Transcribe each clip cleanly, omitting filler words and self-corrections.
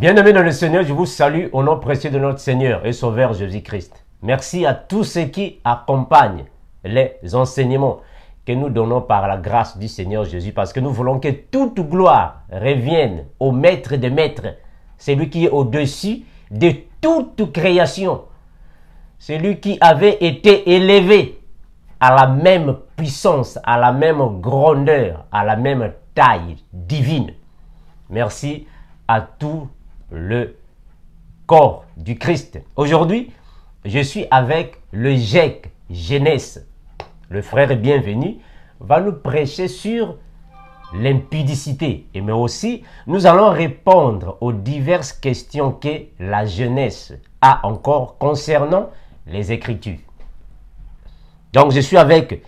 Bien-aimés dans le Seigneur, je vous salue au nom précieux de notre Seigneur et Sauveur Jésus-Christ. Merci à tous ceux qui accompagnent les enseignements que nous donnons par la grâce du Seigneur Jésus, parce que nous voulons que toute gloire revienne au Maître des Maîtres, celui qui est au-dessus de toute création, celui qui avait été élevé à la même puissance, à la même grandeur, à la même taille divine. Merci à tout le corps du Christ. Aujourd'hui, je suis avec le GEC Jeunesse. Le frère bienvenu va nous prêcher sur l'impudicité. Mais aussi, nous allons répondre aux diverses questions que la jeunesse a encore concernant les Écritures. Donc, je suis avec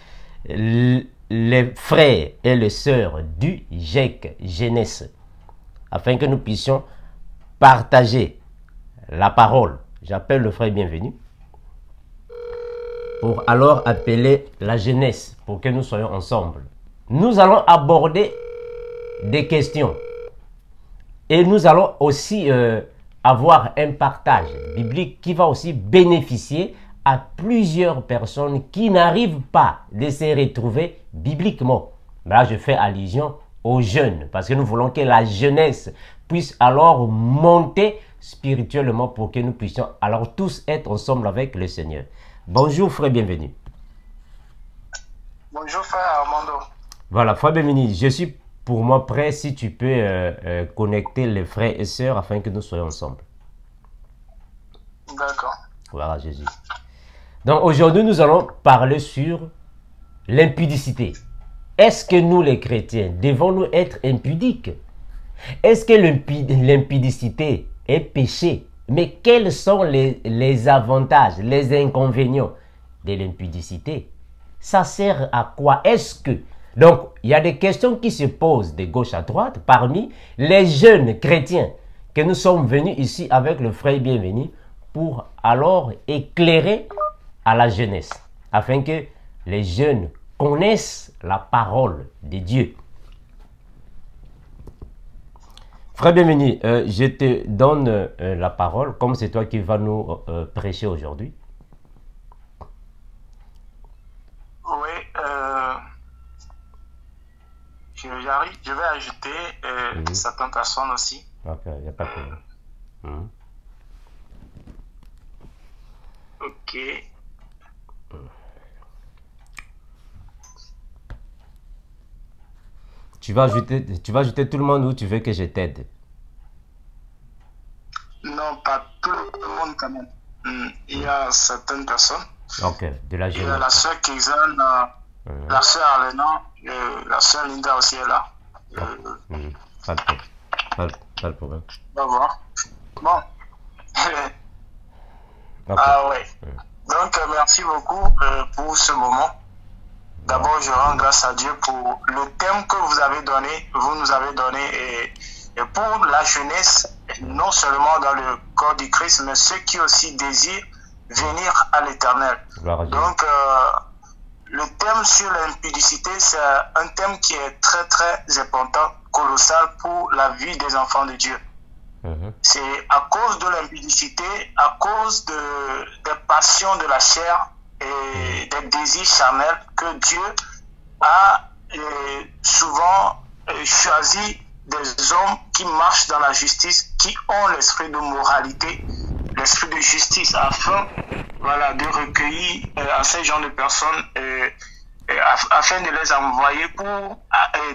les frères et les sœurs du GEC Jeunesse afin que nous puissions partager la parole. J'appelle le frère bienvenu pour alors appeler la jeunesse pour que nous soyons ensemble. Nous allons aborder des questions et nous allons aussi avoir un partage biblique qui va aussi bénéficier à plusieurs personnes qui n'arrivent pas de se retrouver bibliquement. Là, je fais allusion aux jeunes parce que nous voulons que la jeunesse puisse alors monter spirituellement pour que nous puissions alors tous être ensemble avec le Seigneur. Bonjour frère bienvenu. Bonjour frère Armando. Voilà, frère bienvenu, je suis pour moi prêt si tu peux connecter les frères et sœurs afin que nous soyons ensemble. D'accord. Voilà Jésus. Donc aujourd'hui nous allons parler sur l'impudicité. Est-ce que nous les chrétiens devons-nous être impudiques? Est-ce que l'impudicité est péché? Mais quels sont les avantages, les inconvénients de l'impudicité? Ça sert à quoi? Est-ce que... Donc, il y a des questions qui se posent de gauche à droite parmi les jeunes chrétiens que nous sommes venus ici avec le frère bienvenu pour alors éclairer à la jeunesse afin que les jeunes connaissent la parole de Dieu. Frère bienvenu, je te donne la parole, comme c'est toi qui vas nous prêcher aujourd'hui. Oui, je vais ajouter certaines personnes aussi. Ok, il n'y a pas de problème. Ok. Tu vas ajouter tout le monde ou tu veux que je t'aide? Non, pas tout le monde quand même. Il y a certaines personnes. Ok, de la jeunesse. Il y a la soeur Kizan, la soeur Arlena, la soeur Linda aussi est là. Pas de problème. On va voir. Bon. Okay. Ah ouais. Donc, merci beaucoup pour ce moment. D'abord, je rends grâce à Dieu pour le thème que vous nous avez donné et pour la jeunesse, non seulement dans le corps du Christ, mais ceux qui aussi désirent venir à l'Éternel. Donc, le thème sur l'impudicité, c'est un thème qui est très, très important, colossal pour la vie des enfants de Dieu. C'est à cause de l'impudicité, à cause des passions de la chair et des désirs charnels que Dieu a souvent choisi des hommes qui marchent dans la justice, qui ont l'esprit de moralité, l'esprit de justice, afin de recueillir à ces gens de personnes, afin de les envoyer pour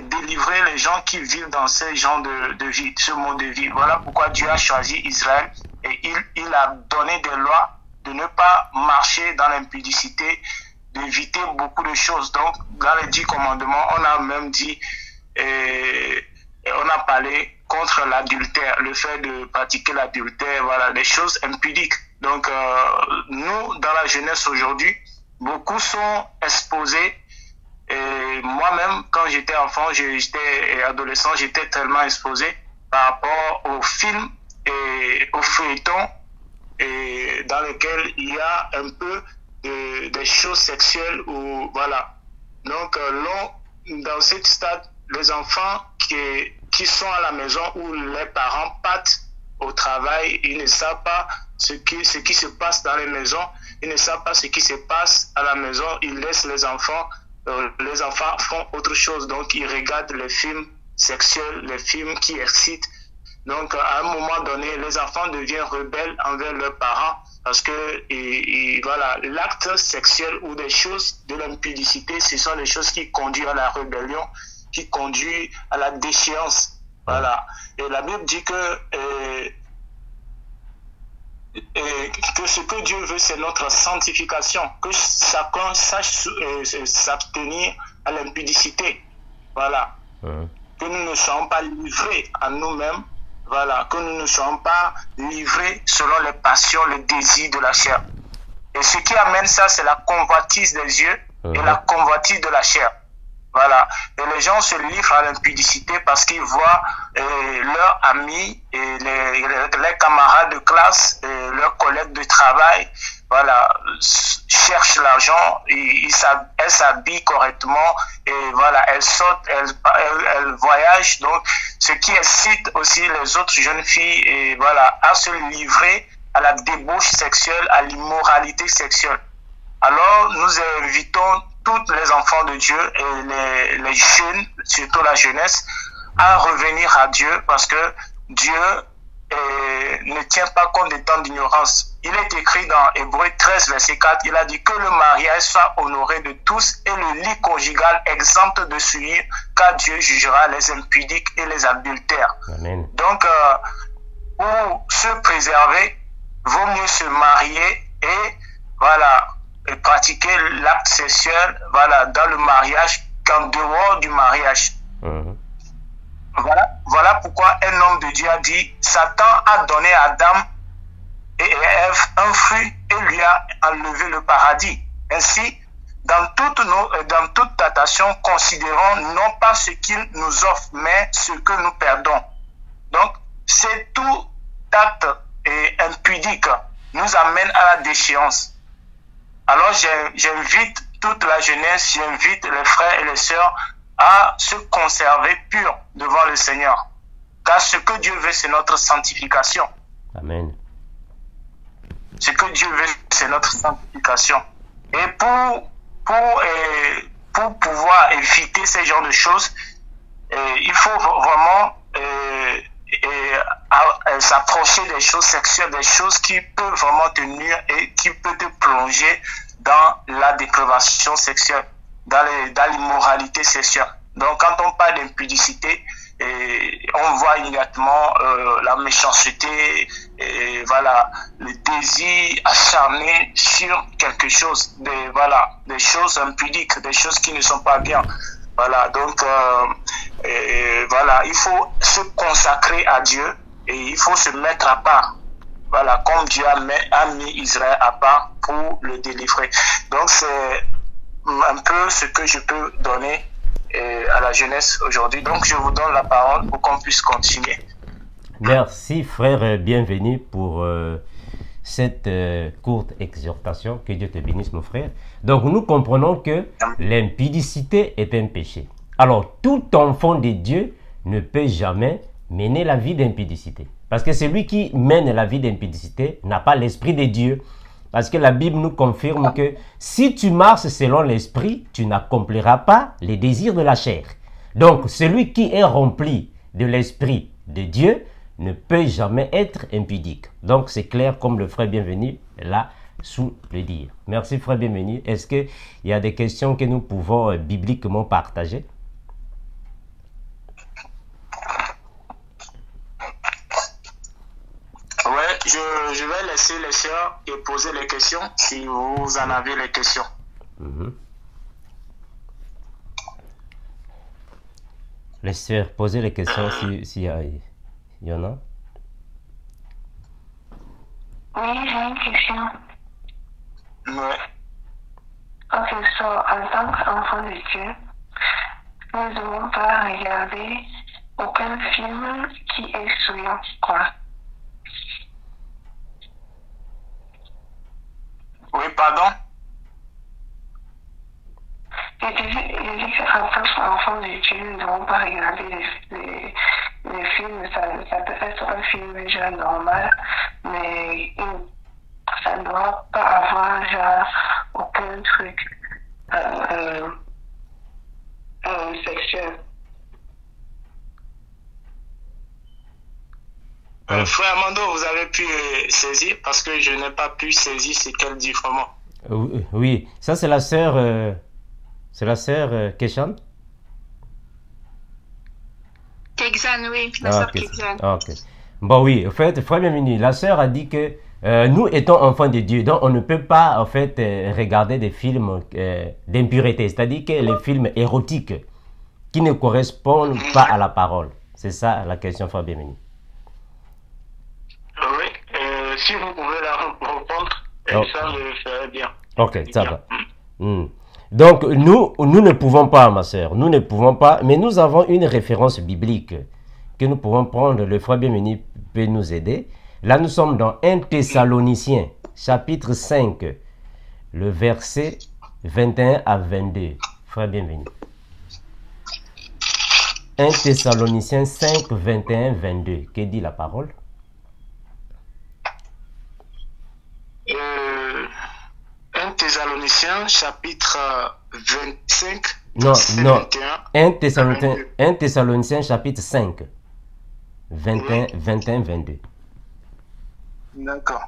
délivrer les gens qui vivent dans ces genres de vie, ce monde de vie. Voilà pourquoi Dieu a choisi Israël et il a donné des lois de ne pas marcher dans l'impudicité, d'éviter beaucoup de choses. Donc, dans les 10 commandements, on a même dit, on a parlé contre l'adultère, le fait de pratiquer l'adultère, voilà, des choses impudiques. Donc, nous, dans la jeunesse aujourd'hui, beaucoup sont exposés. Et moi-même, quand j'étais enfant, j'étais adolescent, j'étais tellement exposé par rapport aux films et aux feuilletons et dans lesquels il y a un peu des choses sexuelles ou voilà. Donc dans ce stade, les enfants qui sont à la maison où les parents partent au travail, ils ne savent pas ce qui se passe dans les maisons, ils ne savent pas ce qui se passe à la maison, ils laissent les enfants font autre chose, donc ils regardent les films sexuels, les films qui excitent. Donc à un moment donné, les enfants deviennent rebelles envers leurs parents parce que voilà, l'acte sexuel ou des choses de l'impudicité, ce sont les choses qui conduisent à la rébellion, qui conduisent à la déchéance. Voilà. Et la Bible dit que ce que Dieu veut, c'est notre sanctification, que chacun sache s'abstenir à l'impudicité. Voilà. Que nous ne soyons pas livrés à nous-mêmes. Voilà. Que nous ne soyons pas livrés selon les passions, les désirs de la chair. Et ce qui amène ça, c'est la convoitise des yeux et la convoitise de la chair. Voilà. Et les gens se livrent à l'impudicité parce qu'ils voient leurs amis et les camarades de classe, et leurs collègues de travail, voilà, cherchent l'argent, elles s'habillent correctement et voilà, elles sortent, elles voyagent. Donc, ce qui incite aussi les autres jeunes filles et voilà, à se livrer à la débauche sexuelle, à l'immoralité sexuelle. Alors, nous invitons tous les enfants de Dieu et les jeunes, surtout la jeunesse, à revenir à Dieu parce que Dieu ne tient pas compte des temps d'ignorance. Il est écrit dans Hébreux 13, verset 4, il a dit que le mariage soit honoré de tous et le lit conjugal exempt de souillure, car Dieu jugera les impudiques et les adultères. Amen. Donc, pour se préserver, vaut mieux se marier et voilà, et pratiquer l'acte sexuel, voilà, dans le mariage qu'en dehors du mariage. Voilà pourquoi un homme de Dieu a dit, Satan a donné à Adam et Ève un fruit et lui a enlevé le paradis. Ainsi, dans toute tentation, considérons non pas ce qu'il nous offre, mais ce que nous perdons. Donc, c'est tout acte impudique nous amène à la déchéance. Alors j'invite toute la jeunesse, j'invite les frères et les sœurs à se conserver purs devant le Seigneur. Car ce que Dieu veut, c'est notre sanctification. Amen. Ce que Dieu veut, c'est notre sanctification. Et pour pouvoir éviter ce genre de choses, il faut vraiment s'approcher des choses sexuelles, des choses qui peuvent vraiment te nuire et qui peuvent te plonger dans la dépravation sexuelle, dans l'immoralité sexuelle. Donc quand on parle d'impudicité, on voit immédiatement la méchanceté, et voilà, le désir acharné sur quelque chose, des choses impudiques, des choses qui ne sont pas bien. Voilà, donc voilà, il faut se consacrer à Dieu et il faut se mettre à part. Voilà, comme Dieu a mis Israël à part pour le délivrer. Donc c'est un peu ce que je peux donner à la jeunesse aujourd'hui. Donc je vous donne la parole pour qu'on puisse continuer. Merci frère, bienvenue pour cette courte exhortation. Que Dieu te bénisse mon frère. Donc nous comprenons que l'impudicité est un péché. Alors tout enfant de Dieu ne peut jamais mener la vie d'impudicité. Parce que celui qui mène la vie d'impudicité n'a pas l'esprit de Dieu. Parce que la Bible nous confirme que si tu marches selon l'esprit, tu n'accompliras pas les désirs de la chair. Donc celui qui est rempli de l'esprit de Dieu ne peut jamais être impudique. Donc c'est clair comme le frère bienvenu l'a sous le dire. Merci frère bienvenu. Est-ce qu'il y a des questions que nous pouvons bibliquement partager? Ouais, je vais laisser les sœurs et poser les questions si vous en avez les questions. Les sœurs, posez les questions s'il y en a. Oui, j'ai une question. Ouais. Ok, en tant qu'enfant de Dieu, nous ne devons pas regarder aucun film qui est souillant, quoi. Oui, pardon? Je dis qu'en tant qu'enfant de Dieu, nous ne devons pas regarder le film, ça peut être un film genre normal, mais ça ne doit pas avoir genre aucun truc sexuel. Frère Armando, vous avez pu saisir parce que je n'ai pas pu saisir c'est quel dit vraiment. Oui, ça c'est la sœur Keshan. Kexan, oui, la sœur Kexan. Ok. Bon oui, en fait, frère bienvenu, la sœur a dit que nous étant enfants de Dieu, donc on ne peut pas en fait regarder des films d'impureté, c'est-à-dire que les films érotiques qui ne correspondent pas à la parole. C'est ça la question, frère bienvenu. Oui, si vous pouvez la répondre, ça je le ferai bien. Ok, ça va. Donc, nous ne pouvons pas, ma sœur, nous ne pouvons pas, mais nous avons une référence biblique que nous pouvons prendre. Le frère bienvenu peut nous aider. Là, nous sommes dans 1 Thessaloniciens, chapitre 5, le verset 21 à 22. Frère bienvenu. 1 Thessaloniciens 5, 21, 22. Que dit la parole? 1 Thessaloniciens, chapitre 25, non, 21. 1 Thessaloniciens, chapitre 5, 21, 21, 22. D'accord.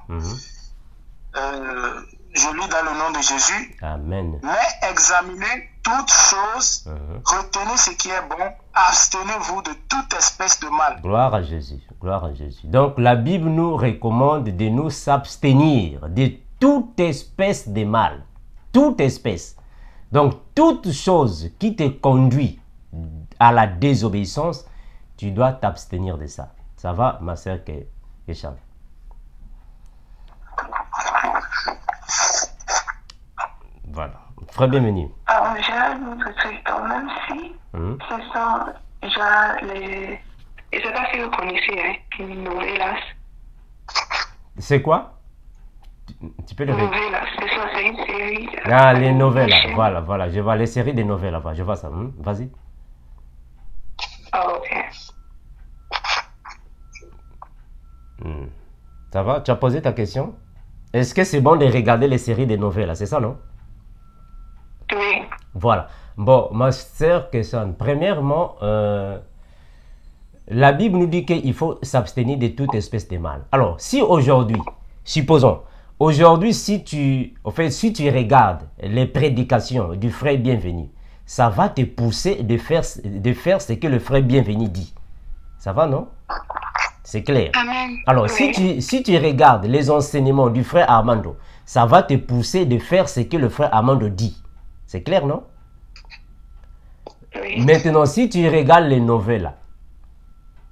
Je lis dans le nom de Jésus. Amen. Mais examinez toutes choses, retenez ce qui est bon, abstenez-vous de toute espèce de mal. Gloire à Jésus, gloire à Jésus. Donc la Bible nous recommande de nous s'abstenir de toute espèce de mal. Toute espèce. Donc toute chose qui te conduit à la désobéissance, tu dois t'abstenir de ça. Ça va, ma sœur Keshan? Voilà. Frère bienvenu. Alors, j'ai un autre truc, même si ce sont genre les... Je ne sais pas si vous connaissez, hein, les novellas. C'est quoi? Tu peux le répéter? Novellas, c'est une série. Ah, les novellas, voilà. Je vois les séries de novellas, je vois ça. Vas-y. Ah, ok. Ça va? Tu as posé ta question? Est-ce que c'est bon de regarder les séries de novellas? C'est ça, non? Oui. Voilà. Bon, ma sœur Keshan, premièrement, la Bible nous dit qu'il faut s'abstenir de toute espèce de mal. Alors, si aujourd'hui, supposons, aujourd'hui, si tu regardes les prédications du frère bienvenu, ça va te pousser de faire ce que le frère bienvenu dit. Ça va, non? C'est clair. Amen. Alors, oui. si tu regardes les enseignements du frère Armando, ça va te pousser de faire ce que le frère Armando dit. C'est clair, non? Oui. Maintenant, si tu regardes les novellas,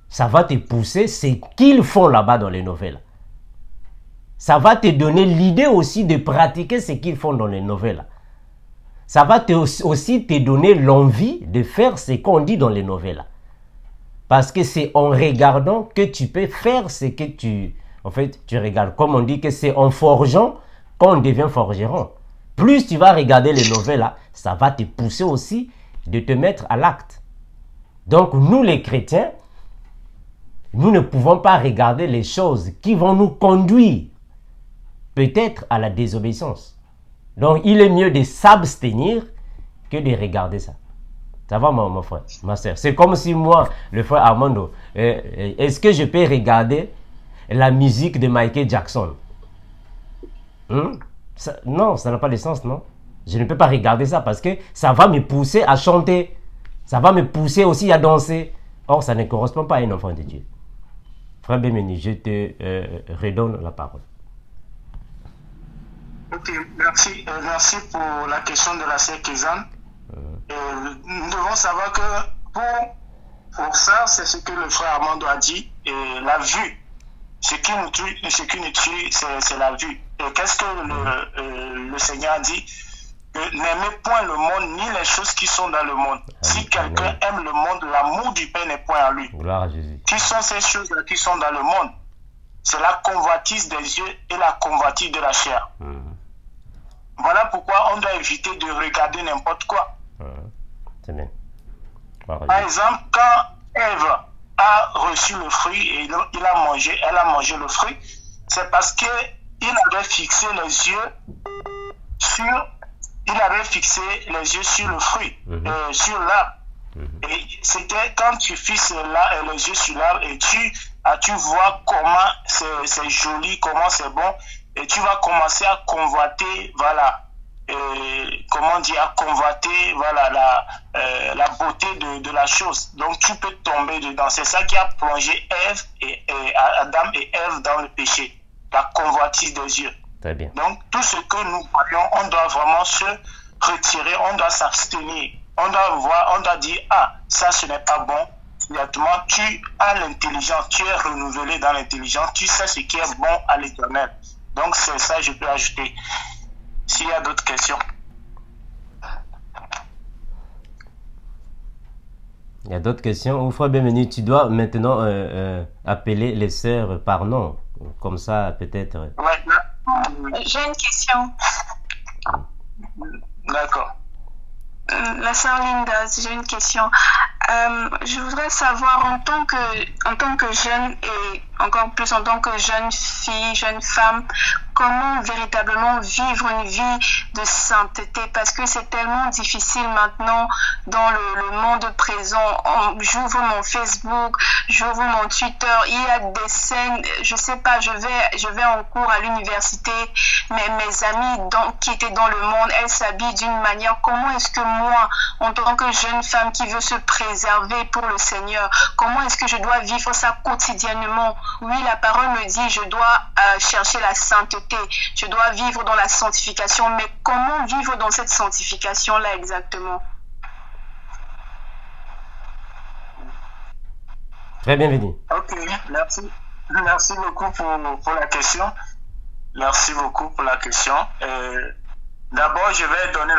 ça va te pousser ce qu'ils font là-bas dans les novellas. Ça va te donner l'idée aussi de pratiquer ce qu'ils font dans les novellas. Ça va aussi te donner l'envie de faire ce qu'on dit dans les novellas. Parce que c'est en regardant que tu peux faire ce que tu regardes. Comme on dit que c'est en forgeant qu'on devient forgeron. Plus tu vas regarder les novellas, ça va te pousser aussi de te mettre à l'acte. Donc nous les chrétiens, nous ne pouvons pas regarder les choses qui vont nous conduire peut-être à la désobéissance. Donc il est mieux de s'abstenir que de regarder ça. Ça va mon frère, ma soeur? C'est comme si moi, le frère Armando, est-ce que je peux regarder la musique de Michael Jackson? Non, ça n'a pas de sens, non? Je ne peux pas regarder ça parce que ça va me pousser à chanter. Ça va me pousser aussi à danser. Or, ça ne correspond pas à un enfant de Dieu. Frère bienvenu, je te redonne la parole. Ok, merci. Merci pour la question de la sœur Kizan. Nous devons savoir que pour ça, c'est ce que le frère Armando a dit. Et la vue, ce qui nous tue, c'est la vue. Et qu'est-ce que le Seigneur a dit? N'aimez point le monde ni les choses qui sont dans le monde. Si quelqu'un aime le monde, l'amour du Père n'est point à lui. Gloire à Jésus. Qui sont ces choses-là qui sont dans le monde? C'est la convoitise des yeux et la convoitise de la chair. Voilà pourquoi on doit éviter de regarder n'importe quoi. C'est bien. Par exemple, quand Ève a reçu le fruit et il a mangé, elle a mangé le fruit, c'est parce que il avait fixé les yeux sur, le fruit, sur l'arbre. Et c'était quand tu fixes les yeux sur l'arbre et tu vois comment c'est joli, comment c'est bon, et tu vas commencer à convoiter, voilà, comment dire, à convoiter, voilà, la beauté de la chose. Donc tu peux tomber dedans. C'est ça qui a plongé Adam et Ève dans le péché, la convoitise des yeux. Très bien. Donc tout ce que nous voyons, on doit vraiment se retirer, on doit s'abstenir. On doit voir, on doit dire, ah, ça ce n'est pas bon. Immédiatement, tu as l'intelligence, tu es renouvelé dans l'intelligence, tu sais ce qui est bon à l'Éternel. Donc c'est ça que je peux ajouter. S'il y a d'autres questions. Il y a d'autres questions. Frère Bienvenu, tu dois maintenant appeler les sœurs par nom. Comme ça, peut-être. Ouais, j'ai une question. D'accord. La sœur Linda, j'ai une question. Je voudrais savoir en tant que jeune et encore plus en tant que jeune fille, jeune femme, comment véritablement vivre une vie de sainteté, parce que c'est tellement difficile maintenant dans le monde présent. J'ouvre mon Facebook, j'ouvre mon Twitter, il y a des scènes, je sais pas, je vais en cours à l'université, mais mes amies qui étaient dans le monde, elles s'habillent d'une manière. Comment est-ce que moi, en tant que jeune femme qui veut se préserver pour le Seigneur, comment est-ce que je dois vivre ça quotidiennement? Oui, la parole me dit, je dois chercher la sainteté, je dois vivre dans la sanctification, mais comment vivre dans cette sanctification-là exactement? Très bienvenue. Ok, merci. Merci beaucoup pour la question. Merci beaucoup pour la question. D'abord, je vais donner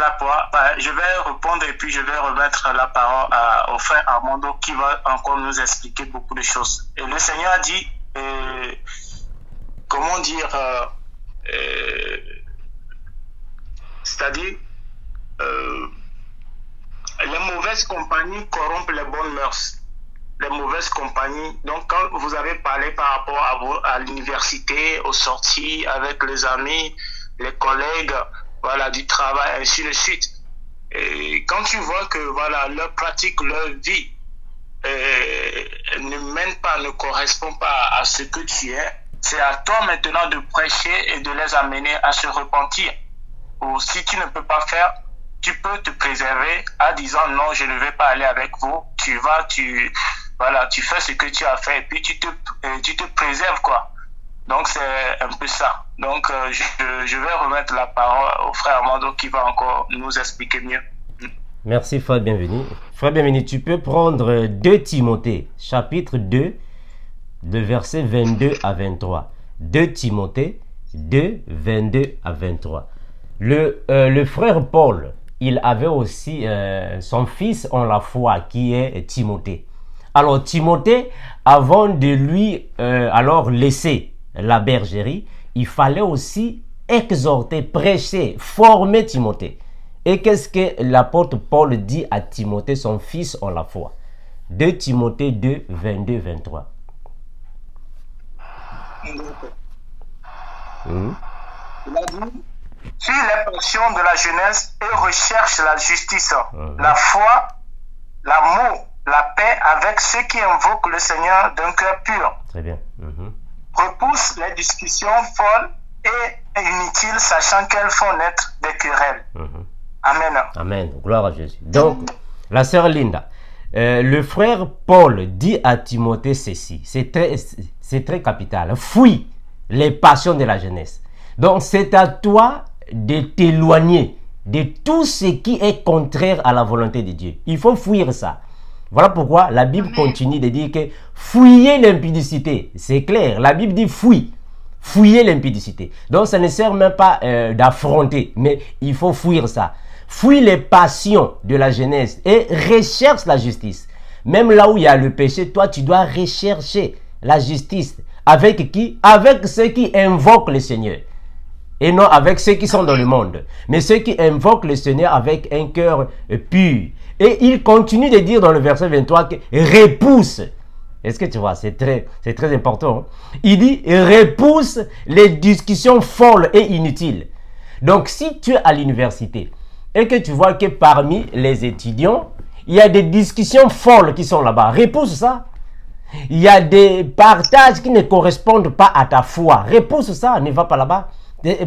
je vais répondre et puis je vais remettre la parole au frère Armando qui va encore nous expliquer beaucoup de choses. Et le Seigneur a dit, comment dire, c'est-à-dire, les mauvaises compagnies corrompent les bonnes mœurs. Les mauvaises compagnies. Donc, quand vous avez parlé par rapport à l'université, aux sorties avec les amis, les collègues, voilà, du travail, ainsi de suite. Et quand tu vois que, voilà, leur pratique, leur vie ne mène pas, ne correspond pas à ce que tu es, c'est à toi maintenant de prêcher et de les amener à se repentir. Ou si tu ne peux pas faire, tu peux te préserver en disant non, je ne vais pas aller avec vous. Tu fais ce que tu as fait et puis tu te préserves, quoi. Donc c'est un peu ça. Donc je vais remettre la parole au frère Armando qui va encore nous expliquer mieux. Merci frère Bienvenu. Frère Bienvenu, tu peux prendre 2 Timothée, chapitre 2, de versets 22 à 23. 2 Timothée 2, 22 à 23. Le frère Paul, il avait aussi son fils en la foi qui est Timothée. Alors Timothée, avant de lui laisser la bergerie, il fallait aussi exhorter, prêcher, former Timothée. Et qu'est-ce que l'apôtre Paul dit à Timothée, son fils en la foi? 2 Timothée 2, 22, 23. Il a dit, suis les passions de la jeunesse et recherche la justice, la foi, l'amour, la paix avec ceux qui invoquent le Seigneur d'un cœur pur. Très bien. Repousse les discussions folles et inutiles, sachant qu'elles font naître des querelles. Amen. Amen. Gloire à Jésus. Donc, la sœur Linda, le frère Paul dit à Timothée ceci. C'est très capital. Fuis les passions de la jeunesse. Donc, c'est à toi de t'éloigner de tout ce qui est contraire à la volonté de Dieu. Il faut fuir ça. Voilà pourquoi la Bible continue de dire que fuyez l'impudicité. C'est clair, la Bible dit fuis. Fuyez l'impudicité. Donc ça ne sert même pas d'affronter, mais il faut fuir ça. Fuis les passions de la jeunesse et recherche la justice. Même là où il y a le péché, toi tu dois rechercher la justice. Avec qui? Avec ceux qui invoquent le Seigneur. Et non avec ceux qui sont dans le monde. Mais ceux qui invoquent le Seigneur avec un cœur pur. Et il continue de dire dans le verset 23 que repousse Est-ce que tu vois, c'est très important. Hein? Il dit, repousse les discussions folles et inutiles. Donc, si tu es à l'université et que tu vois que parmi les étudiants, il y a des discussions folles qui sont là-bas, repousse ça. Il y a des partages qui ne correspondent pas à ta foi. Repousse ça, ne va pas là-bas.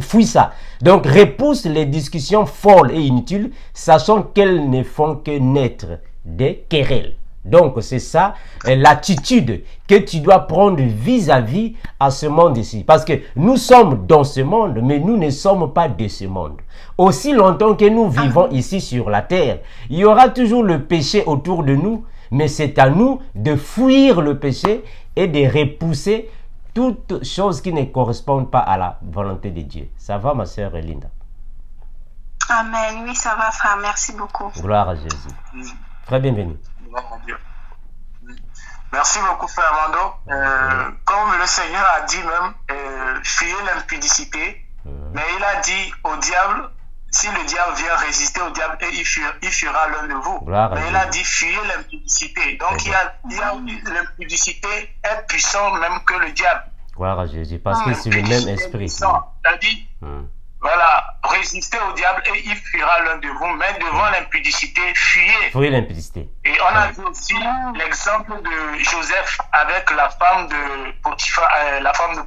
Fuis ça. Donc, repousse les discussions folles et inutiles, sachant qu'elles ne font que naître des querelles. Donc, c'est ça l'attitude que tu dois prendre vis-à-vis à ce monde ici. Parce que nous sommes dans ce monde, mais nous ne sommes pas de ce monde. Aussi longtemps que nous vivons ici sur la terre, il y aura toujours le péché autour de nous, mais c'est à nous de fuir le péché et de repousser toutes choses qui ne correspondent pas à la volonté de Dieu. Ça va, ma sœur Linda? Amen. Oui, ça va, frère. Merci beaucoup. Gloire à Jésus. Très bienvenue. Merci beaucoup, frère Armando. Comme le Seigneur a dit même, fuyez l'impudicité, mais il a dit au diable, si le diable vient résister au diable, et il fuira l'un de vous. Mais il a dit fuyez l'impudicité. Donc l'impudicité est puissant même que le diable. Gloire à Jésus, parce que c'est le même esprit. Il a dit, voilà, résistez au diable et il fuira l'un de vous, mais devant l'impudicité, fuyez. Fuyez l'impudicité. Et on a vu aussi l'exemple de Joseph avec la femme de Potiphar, où la femme de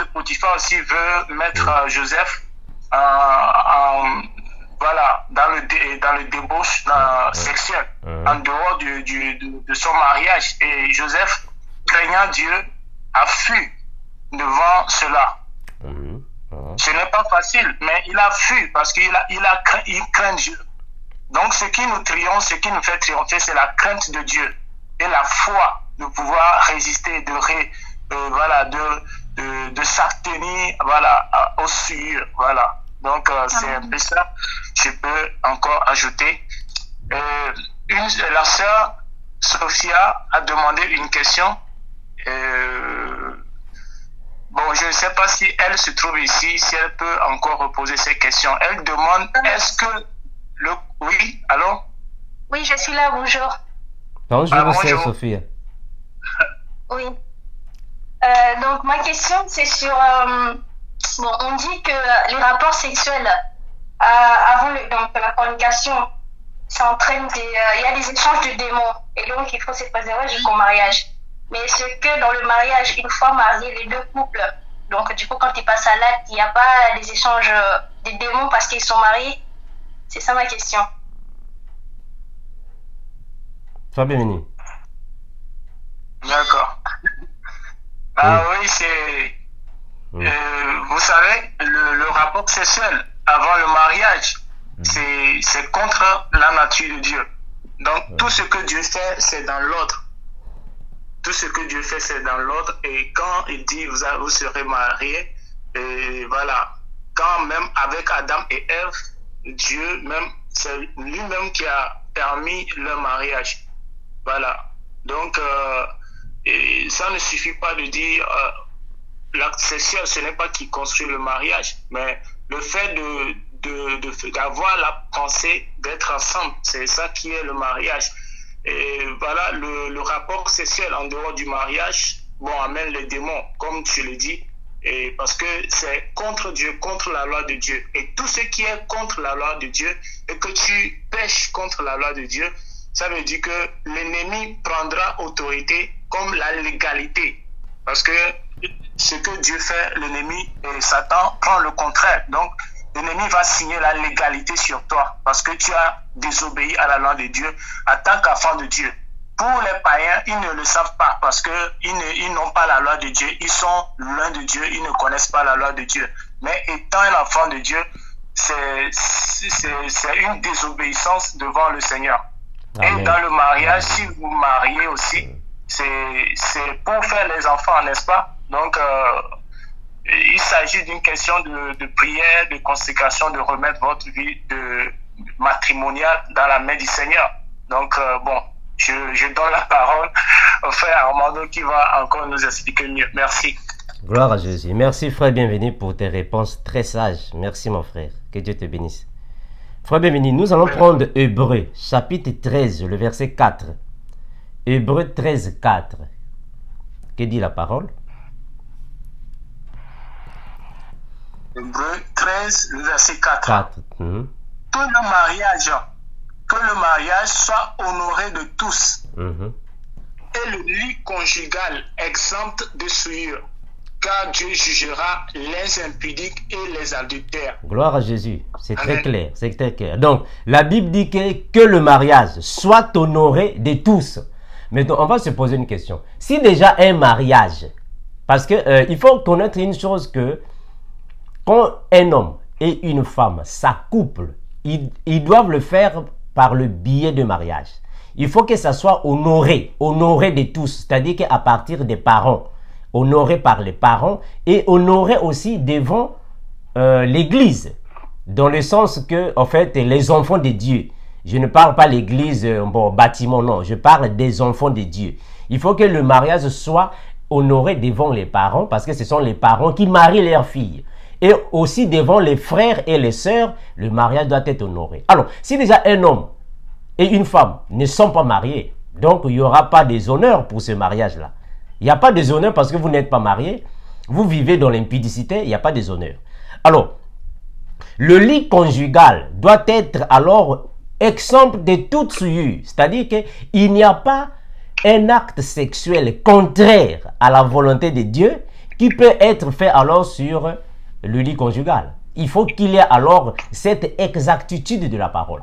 Potiphar aussi veut mettre Joseph voilà, dans le débauche sexuel, en dehors de son mariage. Et Joseph, craignant Dieu, a fui devant cela. Ce n'est pas facile, mais il a fui parce qu'il craint Dieu. Donc ce qui nous triomphe, ce qui nous fait triompher, c'est la crainte de Dieu et la foi de pouvoir résister, de s'abstenir, voilà, aux souillures, voilà. Donc c'est un peu ça. Je peux encore ajouter. La sœur Sophia a demandé une question. Bon, je ne sais pas si elle se trouve ici, si elle peut encore reposer ces questions. Elle demande, est-ce que le... Oui, allô? Oui, je suis là, bonjour. Bonjour, sœur Sophia. Oui. Donc, ma question, c'est sur... bon, on dit que les rapports sexuels avant donc, la fornication, ça entraîne il y a des échanges de démons. Et donc, il faut se préserver jusqu'au mariage. Mais ce que dans le mariage, une fois mariés, les deux couples, donc du coup, quand ils passent à l'acte, il n'y a pas des échanges des démons parce qu'ils sont mariés. C'est ça ma question. Sois bienvenue. D'accord. Oui, c'est... vous savez, le rapport sexuel avant le mariage, c'est contre la nature de Dieu. Donc, tout ce que Dieu fait, c'est dans l'ordre. Tout ce que Dieu fait, c'est dans l'ordre. Et quand il dit, vous serez mariés, et voilà. Quand même avec Adam et Ève, Dieu même, c'est lui-même qui a permis le mariage. Voilà. Donc, et ça ne suffit pas de dire, l'acte sexuel, ce n'est pas qui construit le mariage, mais le fait d'avoir la pensée d'être ensemble, c'est ça qui est le mariage. Et voilà, le rapport sexuel en dehors du mariage, bon, amène les démons, comme tu le dis, et parce que c'est contre Dieu, contre la loi de Dieu. Et tout ce qui est contre la loi de Dieu, et que tu pèches contre la loi de Dieu, ça veut dire que l'ennemi prendra autorité comme la légalité. Parce que ce que Dieu fait, l'ennemi, Satan prend le contraire. Donc, l'ennemi va signer la légalité sur toi parce que tu as désobéi à la loi de Dieu en tant qu'enfant de Dieu. Pour les païens, ils ne le savent pas parce qu'ils n'ont pas la loi de Dieu. Ils sont loin de Dieu, ils ne connaissent pas la loi de Dieu. Mais étant un enfant de Dieu, c'est une désobéissance devant le Seigneur. Amen. Et dans le mariage, si vous mariez aussi, c'est pour faire les enfants, n'est-ce pas? Donc, il s'agit d'une question de prière, de consécration, de remettre votre vie matrimoniale dans la main du Seigneur. Donc, bon, je donne la parole au frère Armando qui va encore nous expliquer mieux. Merci. Gloire à Jésus. Merci, frère Bienvenu, pour tes réponses très sages. Merci, mon frère. Que Dieu te bénisse. Frère Bienvenu, nous allons prendre Hébreux, chapitre 13, le verset 4. Hébreux 13, 4. Que dit la parole? Hébreux 13, le verset 4. 4. Que le mariage soit honoré de tous. Et le lit conjugal exempt de souillure, car Dieu jugera les impudiques et les adultères. Gloire à Jésus, c'est très clair, c'est très clair. Donc, la Bible dit que le mariage soit honoré de tous. Maintenant, on va se poser une question. Si déjà un mariage, parce que il faut connaître une chose que quand un homme et une femme s'accouplent, ils doivent le faire par le biais de mariage. Il faut que ça soit honoré de tous, c'est-à-dire qu'à partir des parents, honoré par les parents et honoré aussi devant l'église, dans le sens que, en fait, les enfants de Dieu. Je ne parle pas l'église, bâtiment, non, je parle des enfants de Dieu. Il faut que le mariage soit honoré devant les parents, parce que ce sont les parents qui marient leurs filles. Et aussi devant les frères et les sœurs, le mariage doit être honoré. Alors, si déjà un homme et une femme ne sont pas mariés, donc il n'y aura pas des honneurs pour ce mariage-là. Il n'y a pas des honneurs parce que vous n'êtes pas mariés, vous vivez dans l'impudicité, il n'y a pas des honneurs. Alors, le lit conjugal doit être alors exempt de toute souillure, c'est-à-dire qu'il n'y a pas un acte sexuel contraire à la volonté de Dieu qui peut être fait alors sur le lit conjugal. Il faut qu'il y ait alors cette exactitude de la parole.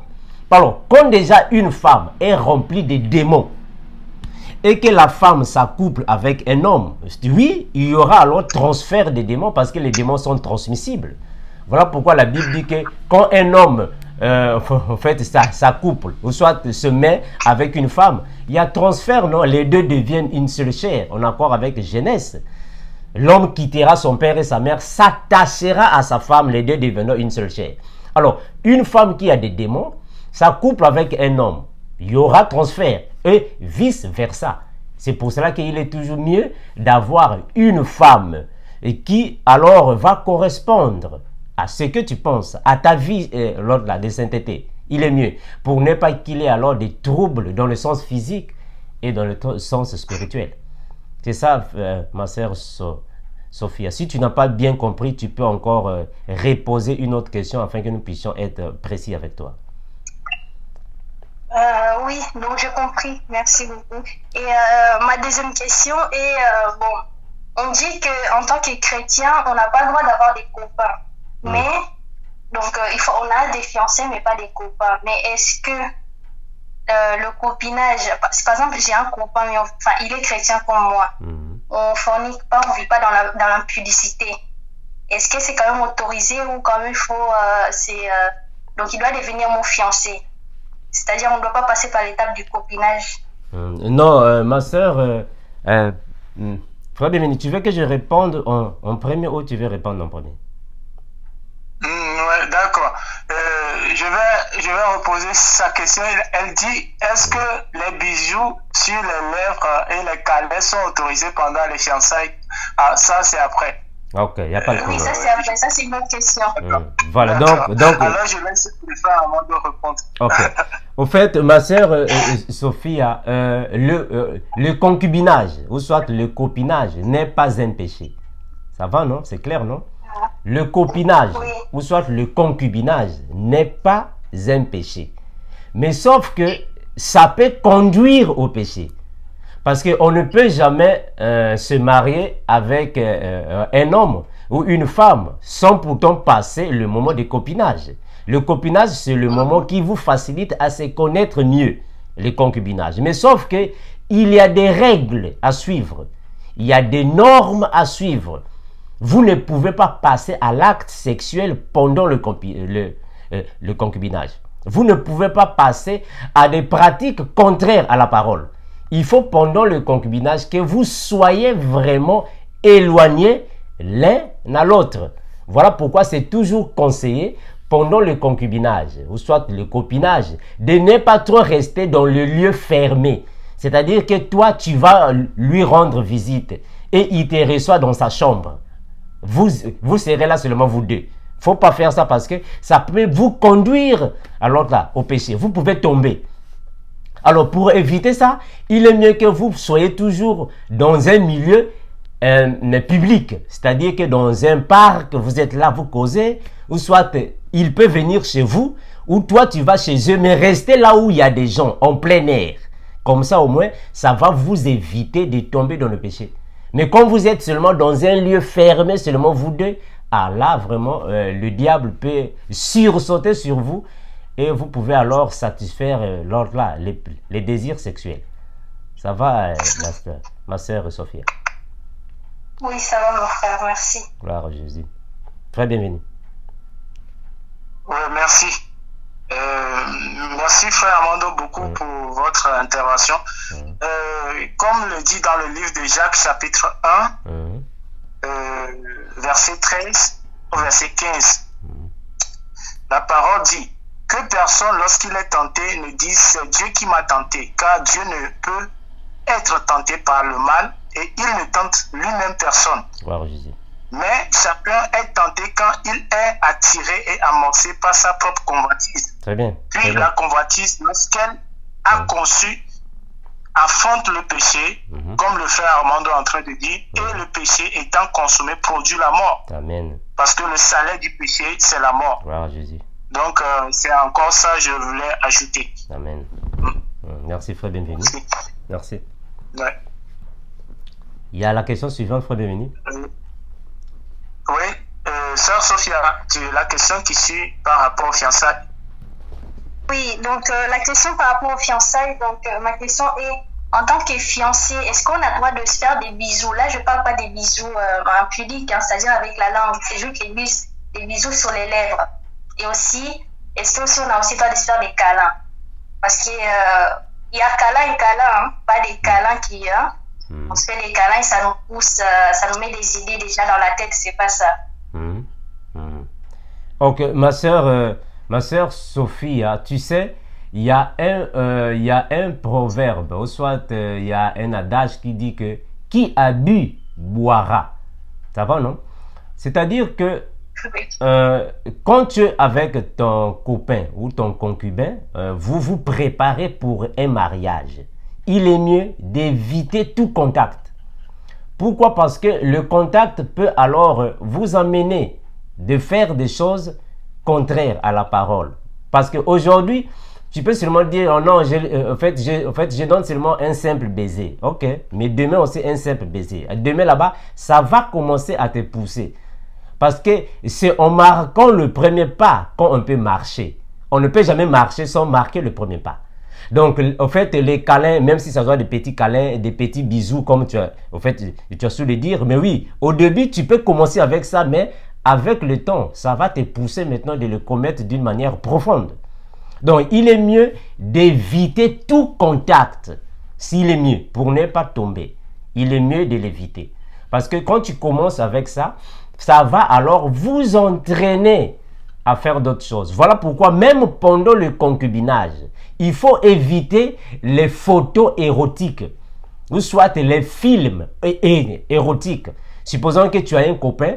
Alors, quand déjà une femme est remplie de démons et que la femme s'accouple avec un homme, oui, il y aura alors transfert des démons parce que les démons sont transmissibles. Voilà pourquoi la Bible dit que quand un homme en fait s'accouple ou soit se met avec une femme, il y a transfert, non? Les deux deviennent une seule chair. On a encore avec Genèse. L'homme quittera son père et sa mère, s'attachera à sa femme, les deux devenant une seule chair. Alors, une femme qui a des démons s'accouple avec un homme, il y aura transfert et vice-versa. C'est pour cela qu'il est toujours mieux d'avoir une femme qui alors va correspondre à ce que tu penses, à ta vie lors de sainteté. Il est mieux pour ne pas qu'il y ait alors des troubles dans le sens physique et dans le sens spirituel. C'est ça, ma sœur Sophia. Si tu n'as pas bien compris, tu peux encore reposer une autre question afin que nous puissions être précis avec toi. Oui, donc j'ai compris. Merci beaucoup. Et ma deuxième question est, on dit qu'en tant que chrétien, on n'a pas le droit d'avoir des copains. Mais, donc, on a des fiancés, mais pas des copains. Mais est-ce que le copinage, par exemple, j'ai un copain, mais il est chrétien comme moi. On fornique pas, on vit pas dans l'impudicité. Est-ce que c'est quand même autorisé ou quand même il faut, donc il doit devenir mon fiancé? C'est-à-dire, on ne doit pas passer par l'étape du copinage. Non, ma soeur, Frère Bémini, tu veux que je réponde en premier ou tu veux répondre en premier? Ouais, d'accord. Je vais reposer sa question. Elle dit, est-ce que les bijoux sur les lèvres et les calais sont autorisés pendant les fiançailles? Ah, ça, c'est après. Ok, il n'y a pas de problème. Oui, ça c'est après, ça c'est une autre question. Voilà, donc... Alors je laisse le faire avant de répondre. Ok. Au fait, ma sœur Sophia, le concubinage, ou soit le copinage, n'est pas un péché. Ça va, non? C'est clair, non? Le copinage, oui, ou soit le concubinage, n'est pas un péché. Mais sauf que ça peut conduire au péché. Parce qu'on ne peut jamais se marier avec un homme ou une femme sans pourtant passer le moment de copinage. Le copinage, c'est le moment qui vous facilite à se connaître mieux, le concubinage. Mais sauf que il y a des règles à suivre. Il y a des normes à suivre. Vous ne pouvez pas passer à l'acte sexuel pendant le concubinage. Vous ne pouvez pas passer à des pratiques contraires à la parole. Il faut pendant le concubinage que vous soyez vraiment éloignés l'un à l'autre. Voilà pourquoi c'est toujours conseillé pendant le concubinage, ou soit le copinage, de ne pas trop rester dans le lieu fermé. C'est-à-dire que toi, tu vas lui rendre visite et il te reçoit dans sa chambre. Vous serez là seulement vous deux. Il ne faut pas faire ça parce que ça peut vous conduire alors là, au péché. Vous pouvez tomber. Alors, pour éviter ça, il est mieux que vous soyez toujours dans un milieu public. C'est-à-dire que dans un parc, vous êtes là, vous causez, ou soit il peut venir chez vous, ou toi tu vas chez eux, mais restez là où il y a des gens, en plein air. Comme ça, au moins, ça va vous éviter de tomber dans le péché. Mais quand vous êtes seulement dans un lieu fermé, seulement vous deux, ah là, vraiment, le diable peut sursauter sur vous et vous pouvez alors satisfaire les désirs sexuels. Ça va, ma sœur Sophia? Oui, ça va, mon frère, merci. Gloire à Jésus. Très bienvenue. Oui, merci. Merci frère Armando beaucoup pour votre intervention. Comme le dit dans le livre de Jacques chapitre 1, verset 13 au verset 15, la parole dit que personne lorsqu'il est tenté ne dise c'est Dieu qui m'a tenté, car Dieu ne peut être tenté par le mal et il ne tente lui-même personne. Gloire Jésus. Mais chacun est tenté quand il est attiré et amorcé par sa propre convoitise. Très bien. Puis la convoitise, lorsqu'elle a conçu, affronte le péché, comme le frère Armando est en train de dire, et le péché étant consommé produit la mort. Amen. Parce que le salaire du péché, c'est la mort. Gloire à Jésus. Donc, c'est encore ça que je voulais ajouter. Amen. Merci, frère bienvenu. Merci. Ouais. Il y a la question suivante, frère bienvenu. Oui, sœur Sophia, la question qui suit par rapport aux fiançailles. Oui, donc la question par rapport aux fiançailles, donc ma question est, en tant que fiancé, est-ce qu'on a le droit de se faire des bisous? Là, je ne parle pas des bisous impudiques, hein, c'est-à-dire avec la langue, c'est juste les bisous sur les lèvres. Et aussi, est-ce qu'on a aussi le droit de se faire des câlins? Parce qu'il y a câlin et câlin, hein, pas des câlins qui... on se fait des câlins et ça nous pousse, ça nous met des idées déjà dans la tête, c'est pas ça. Ok, ma sœur Sophie, tu sais, il y a un proverbe, ou soit il y a un adage qui dit que qui a bu boira. Ça va, non? C'est-à-dire que quand tu es avec ton copain ou ton concubin, vous vous préparez pour un mariage. Il est mieux d'éviter tout contact. Pourquoi? Parce que le contact peut alors vous amener de faire des choses contraires à la parole. Parce qu'aujourd'hui, tu peux seulement dire, oh non, en fait, je donne seulement un simple baiser. Ok, mais demain aussi un simple baiser. Demain là-bas, ça va commencer à te pousser. Parce que c'est en marquant le premier pas qu'on peut marcher. On ne peut jamais marcher sans marquer le premier pas. Donc, en fait, les câlins, même si ça soit des petits câlins, des petits bisous, comme tu as su le dire, mais oui, au début, tu peux commencer avec ça, mais avec le temps, ça va te pousser maintenant de le commettre d'une manière profonde. Donc, il est mieux d'éviter tout contact. S'il est mieux, pour ne pas tomber, il est mieux de l'éviter. Parce que quand tu commences avec ça, ça va alors vous entraîner à faire d'autres choses. Voilà pourquoi même pendant le concubinage, il faut éviter les photos érotiques ou soit les films érotiques. Supposons que tu as un copain,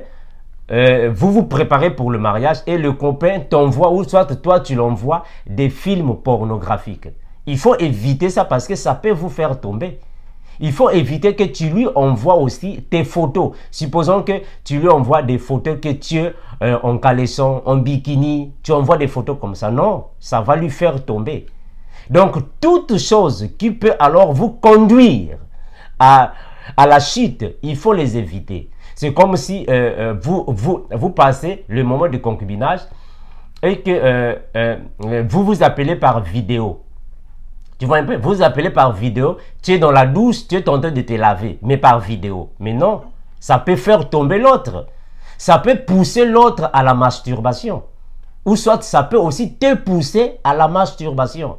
vous vous préparez pour le mariage et le copain t'envoie ou soit toi tu l'envoies des films pornographiques. Il faut éviter ça parce que ça peut vous faire tomber. Il faut éviter que tu lui envoies aussi tes photos. Supposons que tu lui envoies des photos que tu es en caleçon, en bikini. Tu envoies des photos comme ça. Non, ça va lui faire tomber. Donc, toute chose qui peut alors vous conduire à la chute, il faut les éviter. C'est comme si vous passez le moment de concubinage et que vous vous appelez par vidéo. Tu vois un peu, vous appelez par vidéo, tu es dans la douche, tu es en train de te laver, mais par vidéo. Mais non, ça peut faire tomber l'autre. Ça peut pousser l'autre à la masturbation. Ou soit ça peut aussi te pousser à la masturbation.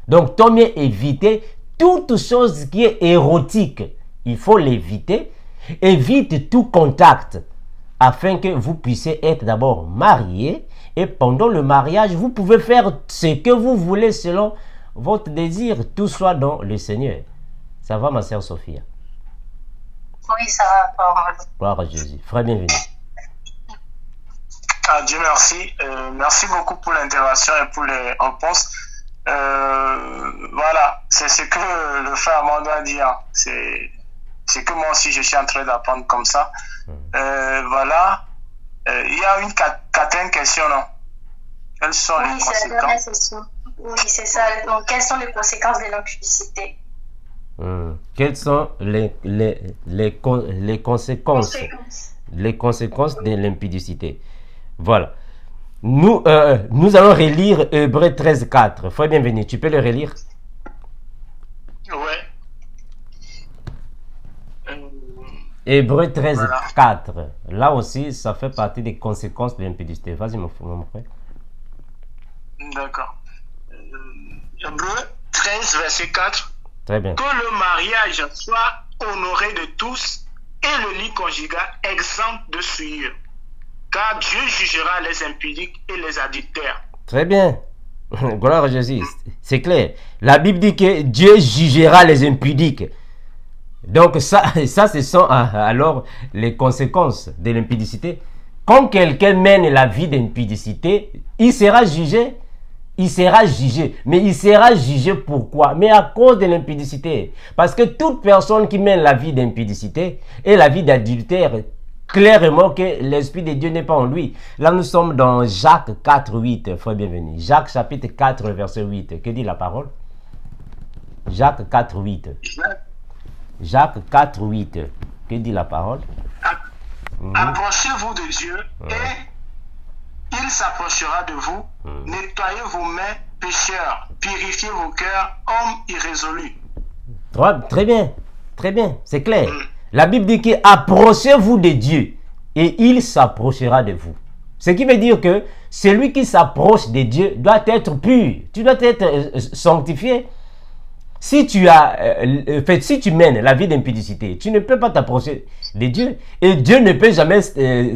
Donc, tant mieux éviter toute chose qui est érotique. Il faut l'éviter. Évite tout contact afin que vous puissiez être d'abord mariés. Et pendant le mariage, vous pouvez faire ce que vous voulez selon votre désir, tout soit dans le Seigneur. Ça va, ma sœur Sophia? Oui, ça va. Gloire à Jésus. Frère, bienvenue. Dieu merci. Merci beaucoup pour l'intervention et pour les réponses. Voilà, c'est ce que le frère Armando a dit. Hein. C'est que moi aussi, je suis en train d'apprendre comme ça. Voilà. Il y a une quatrième question, non? Quelles sont les conséquences? Oui, c'est ça. Donc, quelles sont les conséquences de l'impudicité? Quelles sont les conséquences de l'impudicité? Voilà. Nous allons relire Hébreux 13:4. Frère bienvenu, tu peux le relire? Ouais. Hébreux 13:4. Voilà. Là aussi, ça fait partie des conséquences de l'impudicité. Vas-y, mon frère. D'accord. Hébreux 13, verset 4. Très bien. Que le mariage soit honoré de tous et le lit conjugal exempt de souillure. Car Dieu jugera les impudiques et les adultères. Très bien. Gloire à Jésus. C'est clair. La Bible dit que Dieu jugera les impudiques. Donc ça ce sont alors les conséquences de l'impudicité. Quand quelqu'un mène la vie d'impudicité, il sera jugé. Il sera jugé. Mais il sera jugé pourquoi? Mais à cause de l'impudicité. Parce que toute personne qui mène la vie d'impudicité et la vie d'adultère, clairement que l'Esprit de Dieu n'est pas en lui. Là, nous sommes dans Jacques 4:8. Frère bienvenue. Jacques chapitre 4, verset 8. Que dit la parole? Jacques 4:8. Jacques 4:8. Que dit la parole? Approchez-vous de Dieu et il s'approchera de vous. Nettoyez vos mains, pécheurs. Purifiez vos cœurs, hommes irrésolus. Très bien. Très bien. C'est clair. La Bible dit que approchez-vous de Dieu et il s'approchera de vous. Ce qui veut dire que celui qui s'approche de Dieu doit être pur. Tu dois être sanctifié. Si tu mènes la vie d'impudicité, tu ne peux pas t'approcher de Dieu. Et Dieu ne peut jamais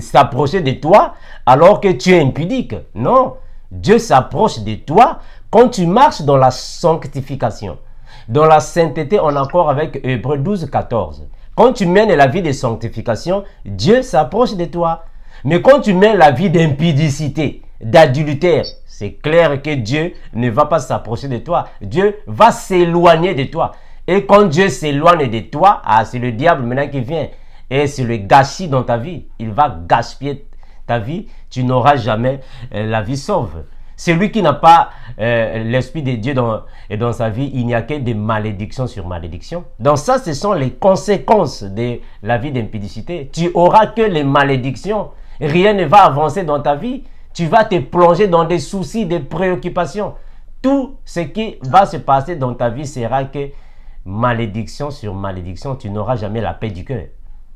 s'approcher de toi alors que tu es impudique. Non. Dieu s'approche de toi quand tu marches dans la sanctification. Dans la sainteté, on est encore avec Hébreux 12:14. Quand tu mènes la vie de sanctification, Dieu s'approche de toi. Mais quand tu mènes la vie d'impudicité, d'adultère, c'est clair que Dieu ne va pas s'approcher de toi. Dieu va s'éloigner de toi. Et quand Dieu s'éloigne de toi, c'est le diable maintenant qui vient. Et c'est le gâchis dans ta vie. Il va gaspiller ta vie. Tu n'auras jamais la vie sauve. Celui qui n'a pas l'Esprit de Dieu dans sa vie, il n'y a que des malédictions sur malédictions. Donc ça, ce sont les conséquences de la vie d'impudicité. Tu auras que les malédictions. Rien ne va avancer dans ta vie. Tu vas te plonger dans des soucis, des préoccupations. Tout ce qui va se passer dans ta vie sera que malédiction sur malédiction. Tu n'auras jamais la paix du cœur.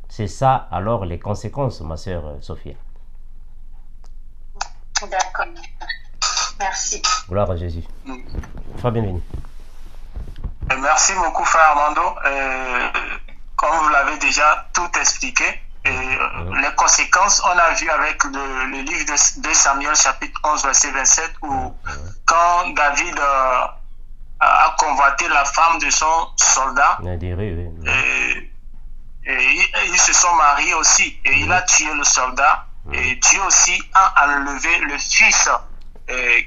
C'est ça alors les conséquences, ma sœur Sophia. D'accord. Merci. Gloire à Jésus. Sois bienvenue. Merci beaucoup, frère Armando. Comme vous l'avez déjà tout expliqué, les conséquences, on a vu avec le livre de Samuel, chapitre 11, verset 27, où quand David a convoité la femme de son soldat, et ils se sont mariés aussi, et il a tué le soldat, et Dieu aussi a enlevé le fils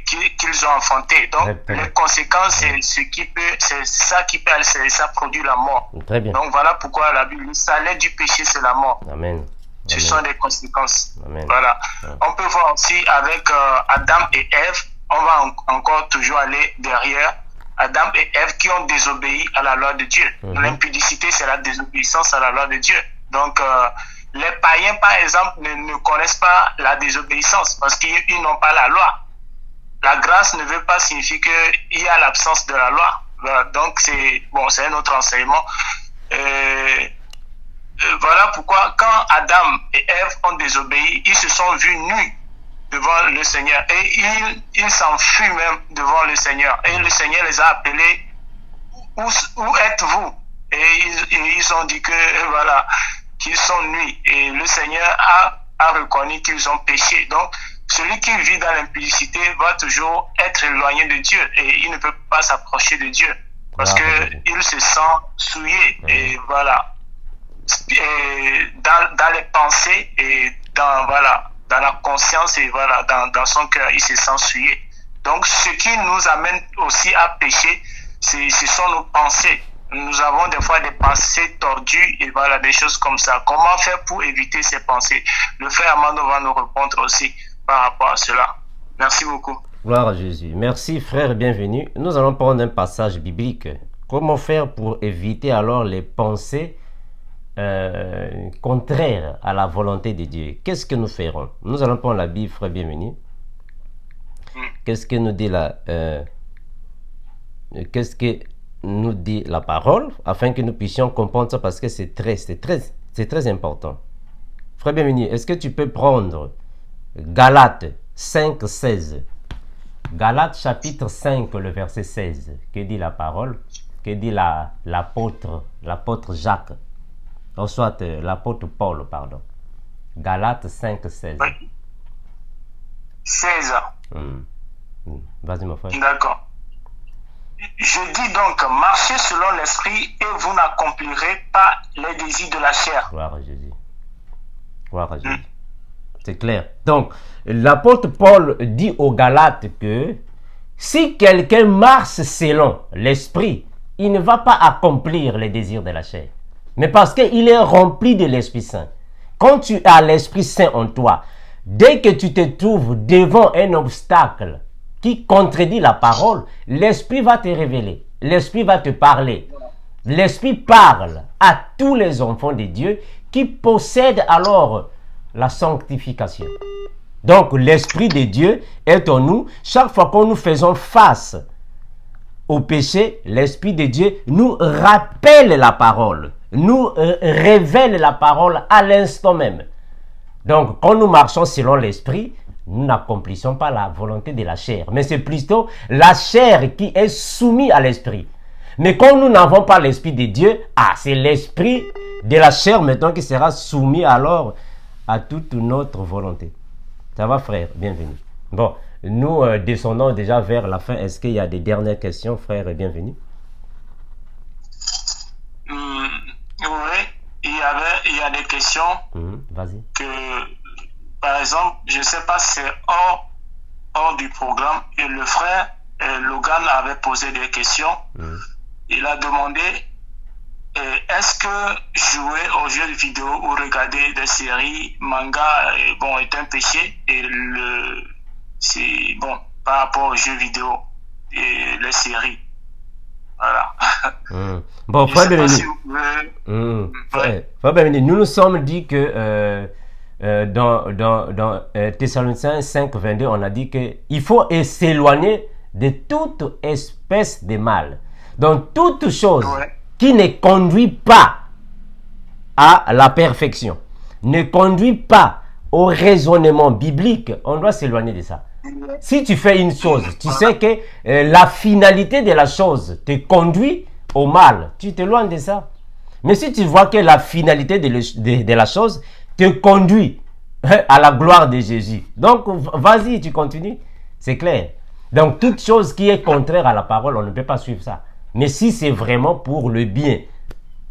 qu'ils ont enfanté. Donc les conséquences, c'est ça qui peut, ça produit la mort. Très bien. Donc voilà pourquoi la Bible, le salaire du péché, c'est la mort. Amen. Ce sont des conséquences. Amen. Voilà. On peut voir aussi avec Adam et Ève, on va encore toujours aller derrière. Adam et Ève qui ont désobéi à la loi de Dieu. L'impudicité, c'est la désobéissance à la loi de Dieu. Donc les païens, par exemple, ne connaissent pas la désobéissance parce qu'ils n'ont pas la loi. La grâce ne veut pas signifier qu'il y a l'absence de la loi. Voilà. Donc c'est un autre enseignement. Voilà pourquoi quand Adam et Ève ont désobéi, ils se sont vus nus devant le Seigneur et ils s'enfuient même devant le Seigneur. Et le Seigneur les a appelés, où êtes-vous? Et ils ont dit qu'ils sont nus. Et le Seigneur a reconnu qu'ils ont péché. Donc celui qui vit dans l'impudicité va toujours être éloigné de Dieu et il ne peut pas s'approcher de Dieu parce qu'il se sent souillé et voilà. Et dans les pensées et dans la conscience et dans son cœur, il se sent souillé. Donc ce qui nous amène aussi à pécher, ce sont nos pensées. Nous avons des fois des pensées tordues et voilà, des choses comme ça. Comment faire pour éviter ces pensées? Le frère Amando va nous répondre aussi par rapport à cela. Merci beaucoup. Gloire à Jésus. Merci frère, bienvenue. Nous allons prendre un passage biblique. Comment faire pour éviter alors les pensées contraires à la volonté de Dieu? Qu'est-ce que nous ferons? Nous allons prendre la Bible, frère, bienvenue. Qu'est-ce que nous dit nous dit la parole, afin que nous puissions comprendre ça, parce que c'est très important. Frère bienvenu, est-ce que tu peux prendre Galates 5, 16? Galates chapitre 5, le verset 16. Que dit la parole? Que dit l'apôtre Jacques? Ou soit l'apôtre Paul, pardon. Galates 5, 16. Oui. 16. Vas-y mon frère. D'accord. Je dis donc, marchez selon l'esprit et vous n'accomplirez pas les désirs de la chair. Gloire à Jésus. Gloire à Jésus. C'est clair. Donc, l'apôtre Paul dit aux Galates que si quelqu'un marche selon l'esprit, il ne va pas accomplir les désirs de la chair. Mais parce qu'il est rempli de l'Esprit Saint. Quand tu as l'Esprit Saint en toi, dès que tu te trouves devant un obstacle qui contredit la parole, l'Esprit va te révéler, l'Esprit va te parler. L'Esprit parle à tous les enfants de Dieu qui possèdent alors la sanctification. Donc l'Esprit de Dieu est en nous. Chaque fois que nous faisons face au péché, l'Esprit de Dieu nous rappelle la parole, nous révèle la parole à l'instant même. Donc quand nous marchons selon l'Esprit, nous n'accomplissons pas la volonté de la chair, mais c'est plutôt la chair qui est soumise à l'esprit. Mais quand nous n'avons pas l'esprit de Dieu, c'est l'esprit de la chair maintenant qui sera soumis alors à toute notre volonté. Ça va frère? Bienvenue. Bon, nous descendons déjà vers la fin. Est-ce qu'il y a des dernières questions, frère? Bienvenue. Oui, il y a des questions. Vas-y. Par exemple, je ne sais pas si c'est hors du programme, et le frère Logan avait posé des questions. Il a demandé est-ce que jouer aux jeux vidéo ou regarder des séries, manga, est un péché, et c'est bon par rapport aux jeux vidéo et les séries. Voilà. Bon, frère Bénédicte, nous nous sommes dit que dans Thessaloniciens 5, 22, on a dit qu'il faut s'éloigner de toute espèce de mal. Donc, toute chose qui ne conduit pas à la perfection, ne conduit pas au raisonnement biblique, on doit s'éloigner de ça. Si tu fais une chose, tu sais que la finalité de la chose te conduit au mal, tu t'éloignes de ça. Mais si tu vois que la finalité de la chose te conduit à la gloire de Jésus, donc vas-y, tu continues. C'est clair. Donc toute chose qui est contraire à la parole, on ne peut pas suivre ça. Mais si c'est vraiment pour le bien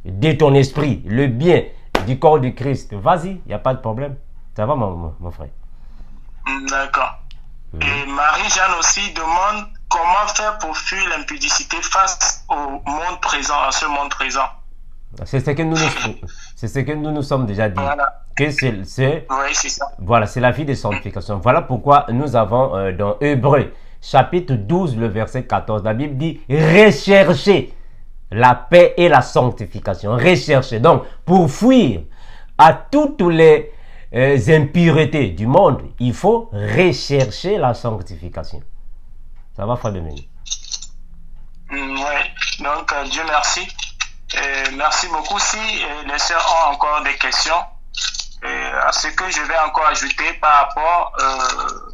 de ton esprit, le bien du corps du Christ, vas-y, il n'y a pas de problème. Ça va mon frère? D'accord. Et Marie-Jeanne aussi demande comment faire pour fuir l'impudicité face au monde présent, à ce monde présent. C'est ce que nous nous sommes déjà dit. Voilà. Que c'est ça. Voilà, c'est la vie de sanctification. Voilà pourquoi nous avons dans Hébreux chapitre 12, le verset 14, la Bible dit recherchez la paix et la sanctification. Recherchez. Donc, pour fuir à toutes les impuretés du monde, il faut rechercher la sanctification. Ça va, frère Bénédicte? Oui, donc Dieu merci. Merci beaucoup. Si les sœurs ont encore des questions, à ce que je vais encore ajouter par rapport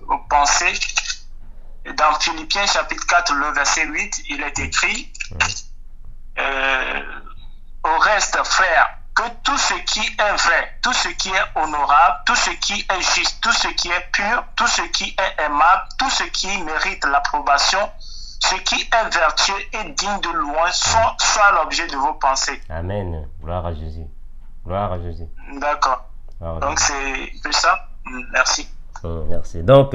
aux pensées, dans Philippiens chapitre 4, le verset 8, il est écrit au reste, frère, que tout ce qui est vrai, tout ce qui est honorable, tout ce qui est juste, tout ce qui est pur, tout ce qui est aimable, tout ce qui mérite l'approbation, ce qui est vertueux et digne de louange, soit l'objet de vos pensées. Amen. Gloire à Jésus. Gloire à Jésus. D'accord. Donc c'est ça. Merci. Merci. Donc,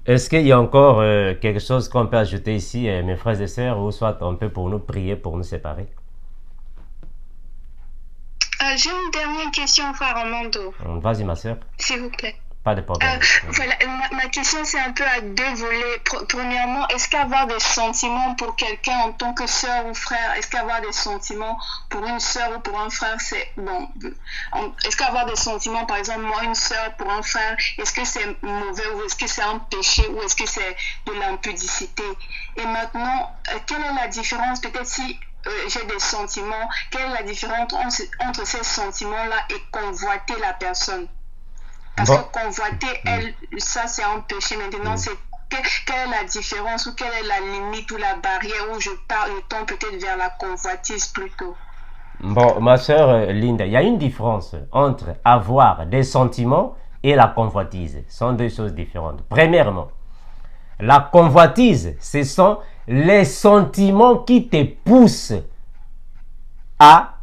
est-ce qu'il y a encore quelque chose qu'on peut ajouter ici, mes frères et sœurs, ou soit on peut pour nous prier, pour nous séparer? J'ai une dernière question, frère Armando. Vas-y, ma sœur. S'il vous plaît. Pas de problème. Voilà, ma question c'est un peu à deux volets. Premièrement, est-ce qu'avoir des sentiments pour quelqu'un en tant que sœur ou frère, est-ce qu'avoir des sentiments pour une sœur ou pour un frère, c'est bon? Est-ce qu'avoir des sentiments, par exemple, moi, une sœur pour un frère, est-ce que c'est mauvais ou est-ce que c'est un péché ou est-ce que c'est de l'impudicité? Et maintenant, quelle est la différence, peut-être si j'ai des sentiments, quelle est la différence entre ces sentiments-là et convoiter la personne? Parce que convoiter, ça c'est un péché. Maintenant, c'est quelle est la différence ou quelle est la limite ou la barrière où je tends peut-être vers la convoitise plutôt? Bon, ma soeur Linda, il y a une différence entre avoir des sentiments et la convoitise. Ce sont deux choses différentes. Premièrement, la convoitise, ce sont les sentiments qui te poussent à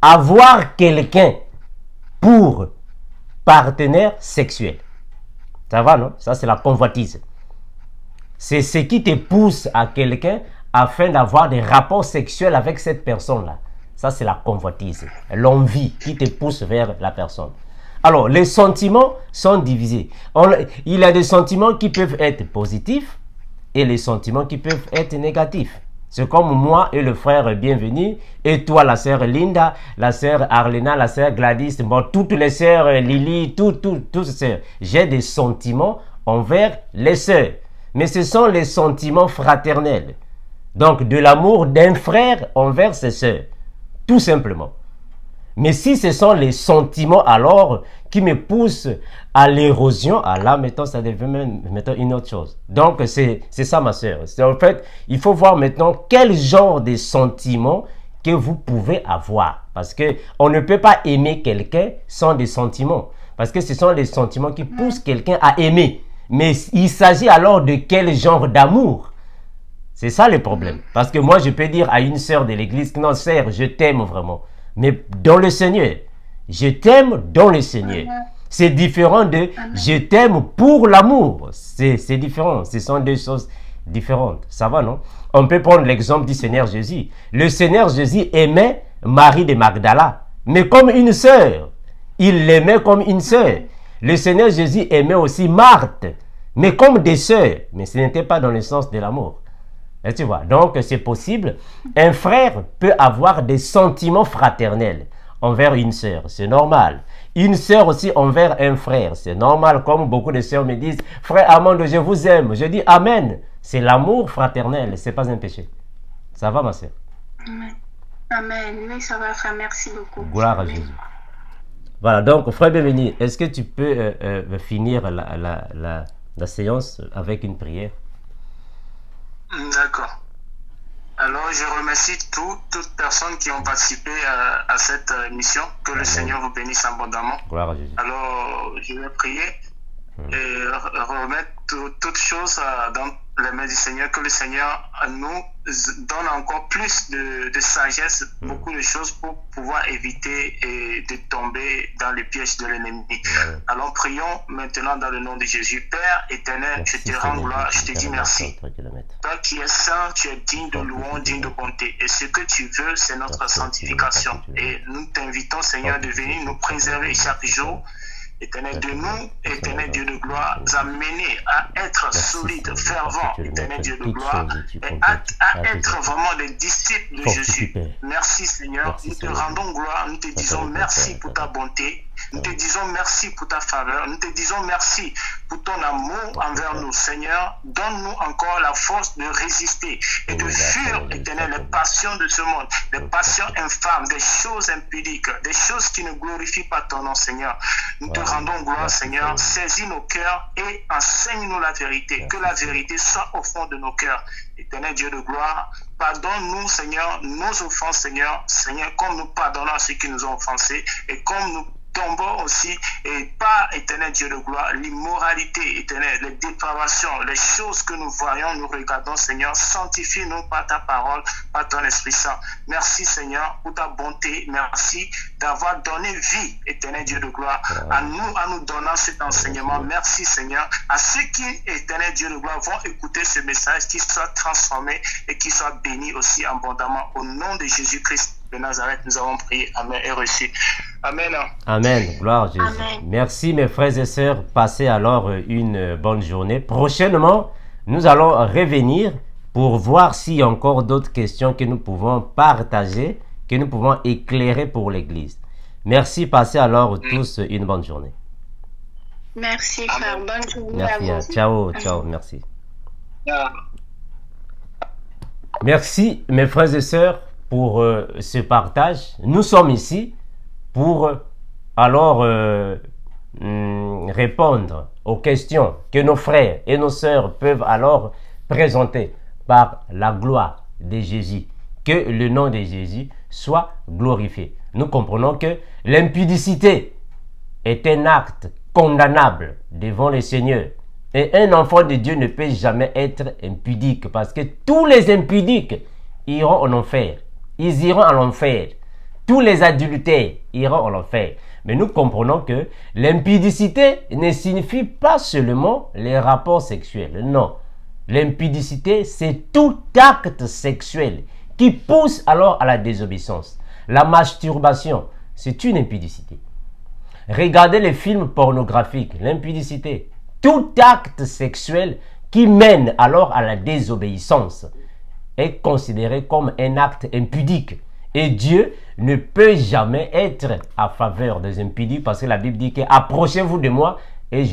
avoir quelqu'un pour partenaire sexuel. Ça va, non? Ça, c'est la convoitise. C'est ce qui te pousse à quelqu'un afin d'avoir des rapports sexuels avec cette personne-là. Ça, c'est la convoitise. L'envie qui te pousse vers la personne. Alors, les sentiments sont divisés. Il y a des sentiments qui peuvent être positifs et les sentiments qui peuvent être négatifs. C'est comme moi et le frère Bienvenu, et toi, la sœur Linda, la sœur Arlena, la sœur Gladys, bon, toutes les sœurs Lily, toutes les sœurs. J'ai des sentiments envers les sœurs. Mais ce sont les sentiments fraternels. Donc, de l'amour d'un frère envers ses sœurs. Tout simplement. Mais si ce sont les sentiments alors qui me poussent à l'érosion, là, mettons, ça devient une autre chose. Donc, c'est ça, ma soeur. En fait, il faut voir maintenant quel genre de sentiments que vous pouvez avoir. Parce qu'on ne peut pas aimer quelqu'un sans des sentiments. Parce que ce sont les sentiments qui poussent quelqu'un à aimer. Mais il s'agit alors de quel genre d'amour? C'est ça le problème. Parce que moi, je peux dire à une sœur de l'église, non, sœur, je t'aime vraiment. Mais dans le Seigneur. Je t'aime dans le Seigneur. C'est différent de je t'aime pour l'amour. C'est différent. Ce sont deux choses différentes. Ça va, non? On peut prendre l'exemple du Seigneur Jésus. Le Seigneur Jésus aimait Marie de Magdala, mais comme une sœur. Il l'aimait comme une sœur. Le Seigneur Jésus aimait aussi Marthe, mais comme des sœurs. Mais ce n'était pas dans le sens de l'amour. Et tu vois, donc c'est possible. Un frère peut avoir des sentiments fraternels envers une sœur, c'est normal. Une sœur aussi envers un frère, c'est normal. Comme beaucoup de sœurs me disent, frère Armando, je vous aime. Je dis amen. C'est l'amour fraternel, c'est pas un péché. Ça va, ma sœur? Amen. Amen. Oui, ça va, frère. Merci beaucoup. Gloire à Jésus. Voilà, donc, frère Bienvenu, est-ce que tu peux finir la séance avec une prière? D'accord. Alors, je remercie toutes personnes qui ont participé à cette émission. Que le Seigneur vous bénisse abondamment. Gloire à Jésus. Alors, je vais prier et remettre toutes choses dans les mains du Seigneur. Que le Seigneur nous donne encore plus de sagesse, beaucoup de choses pour pouvoir éviter de tomber dans les pièges de l'ennemi. Alors, prions maintenant dans le nom de Jésus. Père éternel, je te rends gloire, je te dis merci. Toi qui es saint, tu es digne de louange, digne de bonté. Et ce que tu veux, c'est notre sanctification. Et nous t'invitons, Seigneur, de venir nous préserver chaque jour. Éternel de nous, éternel Dieu de gloire, nous amener à être solides, fervents, éternel Dieu de gloire, et à être vraiment des disciples de Jésus. Merci Seigneur, nous te rendons gloire, nous te disons merci pour ta bonté, nous te disons merci pour ta faveur, nous te disons merci pour ton amour envers nous. Seigneur, donne-nous encore la force de résister et de fuir, éternel, les passions de ce monde, les passions infâmes, des choses impudiques, des choses qui ne glorifient pas ton nom, Seigneur. Nous te rendons gloire, Seigneur. Saisis nos cœurs et enseigne-nous la vérité. Que la vérité soit au fond de nos cœurs. Éternel Dieu de gloire, pardonne-nous, Seigneur, nos offenses, Seigneur. Seigneur, comme nous pardonnons à ceux qui nous ont offensés et comme nous tombons aussi et par éternel Dieu de gloire, l'immoralité éternelle, les dépravations, les choses que nous voyons, nous regardons, Seigneur, sanctifie-nous par ta parole, par ton Esprit Saint. Merci, Seigneur, pour ta bonté. Merci d'avoir donné vie, éternel Dieu de gloire, à nous donnant cet enseignement. Merci, Seigneur, à ceux qui, éternel Dieu de gloire, vont écouter ce message, qu'ils soient transformés et qu'ils soient bénis aussi abondamment. Au nom de Jésus-Christ de Nazareth, nous avons prié. Amen et reçu. Amen. Amen. Gloire à Jésus. Amen. Merci mes frères et sœurs. Passez alors une bonne journée. Prochainement, nous allons revenir pour voir s'il y a encore d'autres questions que nous pouvons partager, que nous pouvons éclairer pour l'Église. Merci. Passez alors tous une bonne journée. Merci, frère. Bonne journée. Merci. À vous. Ciao. Ciao. Merci. Merci mes frères et sœurs pour ce partage. Nous sommes ici pour alors répondre aux questions que nos frères et nos sœurs peuvent alors présenter par la gloire de Jésus. Que le nom de Jésus soit glorifié. Nous comprenons que l'impudicité est un acte condamnable devant le Seigneur. Et un enfant de Dieu ne peut jamais être impudique parce que tous les impudiques iront en enfer. Ils iront en enfer. Tous les adultères iront en enfer. Mais nous comprenons que l'impudicité ne signifie pas seulement les rapports sexuels. Non. L'impudicité, c'est tout acte sexuel qui pousse alors à la désobéissance. La masturbation, c'est une impudicité. Regardez les films pornographiques, l'impudicité. Tout acte sexuel qui mène alors à la désobéissance est considéré comme un acte impudique. Et Dieu ne peut jamais être à faveur des impudiques parce que la Bible dit que approchez-vous de moi et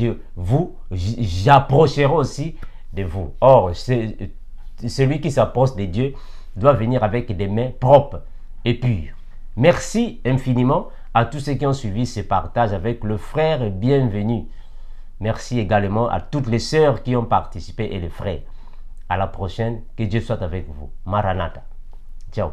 j'approcherai aussi de vous. Or, celui qui s'approche de Dieu doit venir avec des mains propres et pures. Merci infiniment à tous ceux qui ont suivi ce partage avec le frère bienvenu. Merci également à toutes les sœurs qui ont participé et les frères. À la prochaine, que Dieu soit avec vous. Maranatha. Ciao.